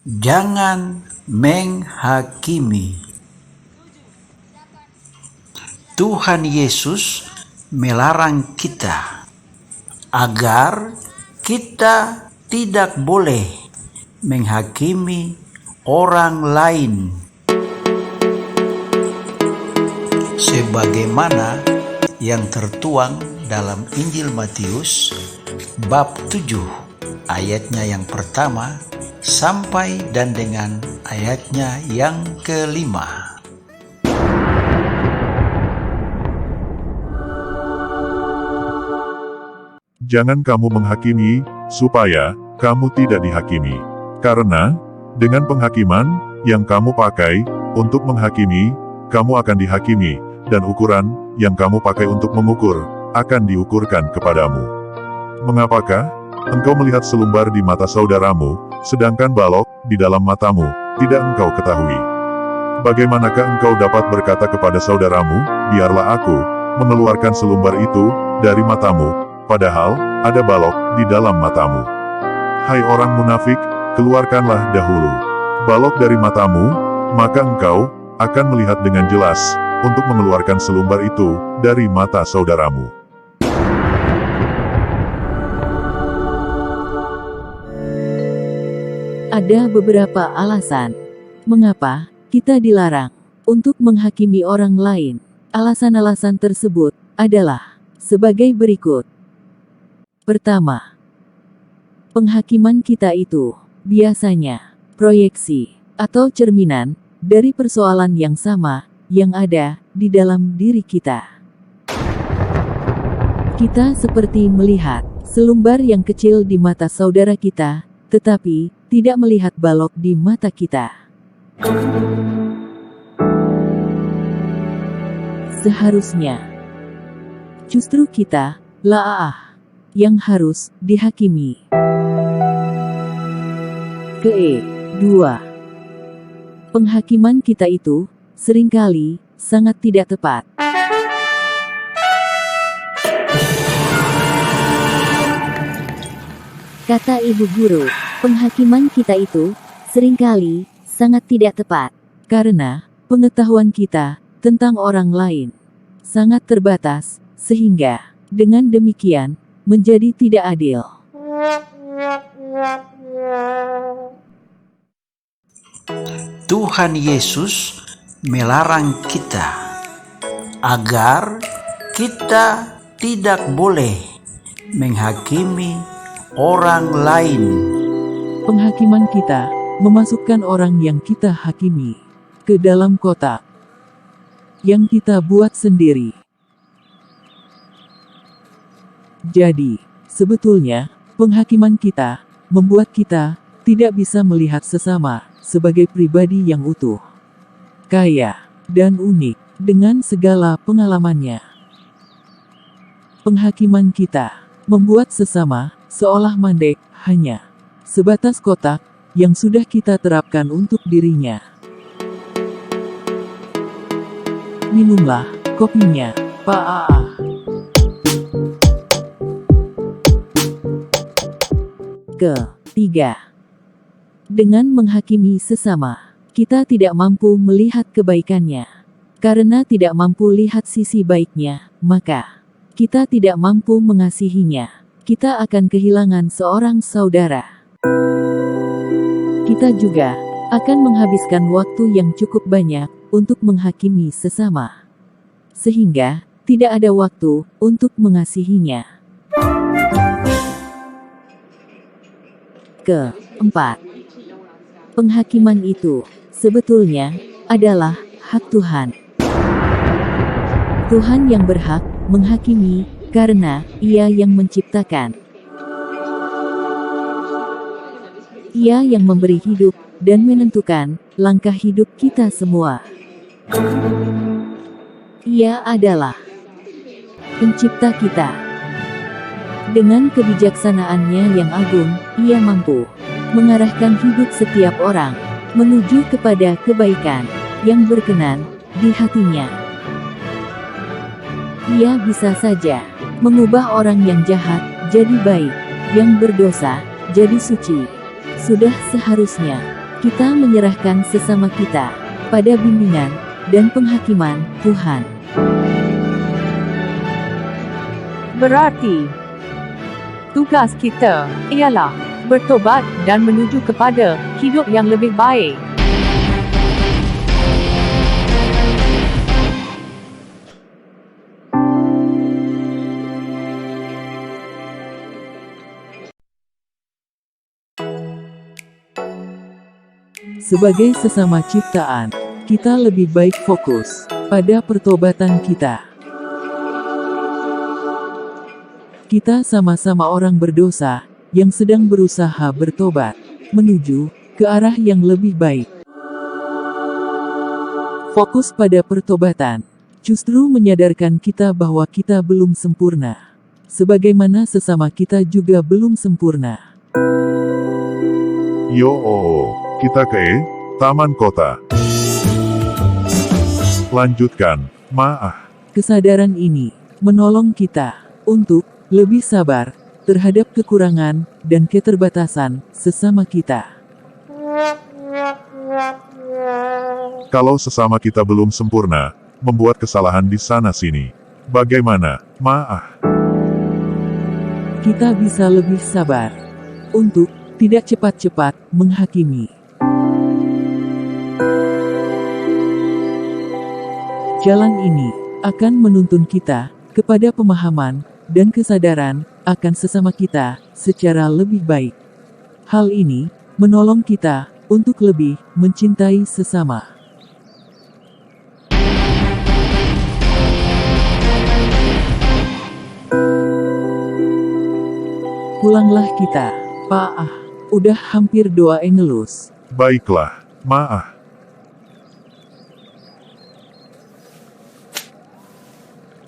Jangan menghakimi. Tuhan Yesus melarang kita agar kita tidak boleh menghakimi orang lain, sebagaimana yang tertuang dalam Injil Matius bab 7 ayatnya yang pertama sampai dan dengan ayatnya yang kelima. Jangan kamu menghakimi, supaya kamu tidak dihakimi. Karena, dengan penghakiman yang kamu pakai untuk menghakimi, kamu akan dihakimi, dan ukuran yang kamu pakai untuk mengukur, akan diukurkan kepadamu. Mengapakah engkau melihat selumbar di mata saudaramu, sedangkan balok di dalam matamu tidak engkau ketahui? Bagaimanakah engkau dapat berkata kepada saudaramu, biarlah aku mengeluarkan selumbar itu dari matamu, padahal ada balok di dalam matamu? Hai orang munafik, keluarkanlah dahulu balok dari matamu, maka engkau akan melihat dengan jelas untuk mengeluarkan selumbar itu dari mata saudaramu. Ada beberapa alasan mengapa kita dilarang untuk menghakimi orang lain. Alasan-alasan tersebut adalah sebagai berikut. Pertama, penghakiman kita itu biasanya proyeksi atau cerminan dari persoalan yang sama yang ada di dalam diri kita. Kita seperti melihat selumbar yang kecil di mata saudara kita, tetapi tidak melihat balok di mata kita. Seharusnya justru kita lah yang harus dihakimi. Kedua, penghakiman kita itu seringkali sangat tidak tepat. Kata ibu guru, penghakiman kita itu seringkali sangat tidak tepat karena pengetahuan kita tentang orang lain sangat terbatas, sehingga dengan demikian menjadi tidak adil. Tuhan Yesus melarang kita agar kita tidak boleh menghakimi orang lain. Penghakiman kita memasukkan orang yang kita hakimi ke dalam kotak yang kita buat sendiri. Jadi, sebetulnya, penghakiman kita membuat kita tidak bisa melihat sesama sebagai pribadi yang utuh, kaya, dan unik dengan segala pengalamannya. Penghakiman kita membuat sesama seolah mandek hanya sebatas kotak yang sudah kita terapkan untuk dirinya. Minumlah kopinya, Pak Aa. Ketiga, dengan menghakimi sesama, kita tidak mampu melihat kebaikannya. Karena tidak mampu lihat sisi baiknya, maka kita tidak mampu mengasihinya. Kita akan kehilangan seorang saudara. Kita juga akan menghabiskan waktu yang cukup banyak untuk menghakimi sesama, sehingga tidak ada waktu untuk mengasihinya. Keempat, penghakiman itu sebetulnya adalah hak Tuhan. Tuhan yang berhak menghakimi karena Ia yang menciptakan. Ia yang memberi hidup dan menentukan langkah hidup kita semua. Ia adalah pencipta kita. Dengan kebijaksanaannya yang agung, Ia mampu mengarahkan hidup setiap orang menuju kepada kebaikan yang berkenan di hatinya. Ia bisa saja mengubah orang yang jahat jadi baik, yang berdosa jadi suci. Sudah seharusnya Kita menyerahkan sesama kita pada bimbingan dan penghakiman Tuhan. Berarti, tugas kita ialah bertobat dan menuju kepada hidup yang lebih baik. Sebagai sesama ciptaan, kita lebih baik fokus pada pertobatan kita. Kita sama-sama orang berdosa yang sedang berusaha bertobat menuju ke arah yang lebih baik. Fokus pada pertobatan justru menyadarkan kita bahwa kita belum sempurna, sebagaimana sesama kita juga belum sempurna. Kita ke Taman Kota. Lanjutkan, Maah. Kesadaran ini menolong kita untuk lebih sabar terhadap kekurangan dan keterbatasan sesama kita. Kalau sesama kita belum sempurna, membuat kesalahan di sana-sini, bagaimana, Maah? Kita bisa lebih sabar untuk tidak cepat-cepat menghakimi. Jalan ini akan menuntun kita kepada pemahaman dan kesadaran akan sesama kita secara lebih baik. Hal ini menolong kita untuk lebih mencintai sesama. Pulanglah kita, Pak. Udah hampir doa engelus. Baiklah, Maah.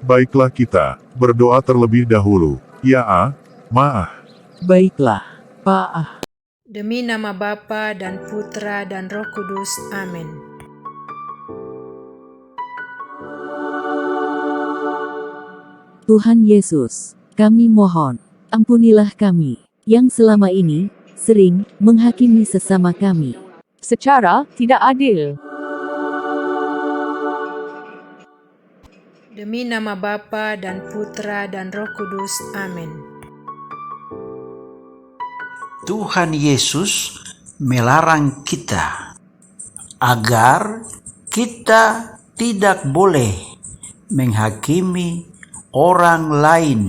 Baiklah kita berdoa terlebih dahulu, ya Maah. Baiklah, Pak. Demi nama Bapa dan Putra dan Roh Kudus. Amin. Tuhan Yesus, kami mohon, ampunilah kami, yang selama ini sering menghakimi sesama kami Secara tidak adil. Demi nama Bapa dan Putra dan Roh Kudus. Amin. Tuhan Yesus melarang kita agar kita tidak boleh menghakimi orang lain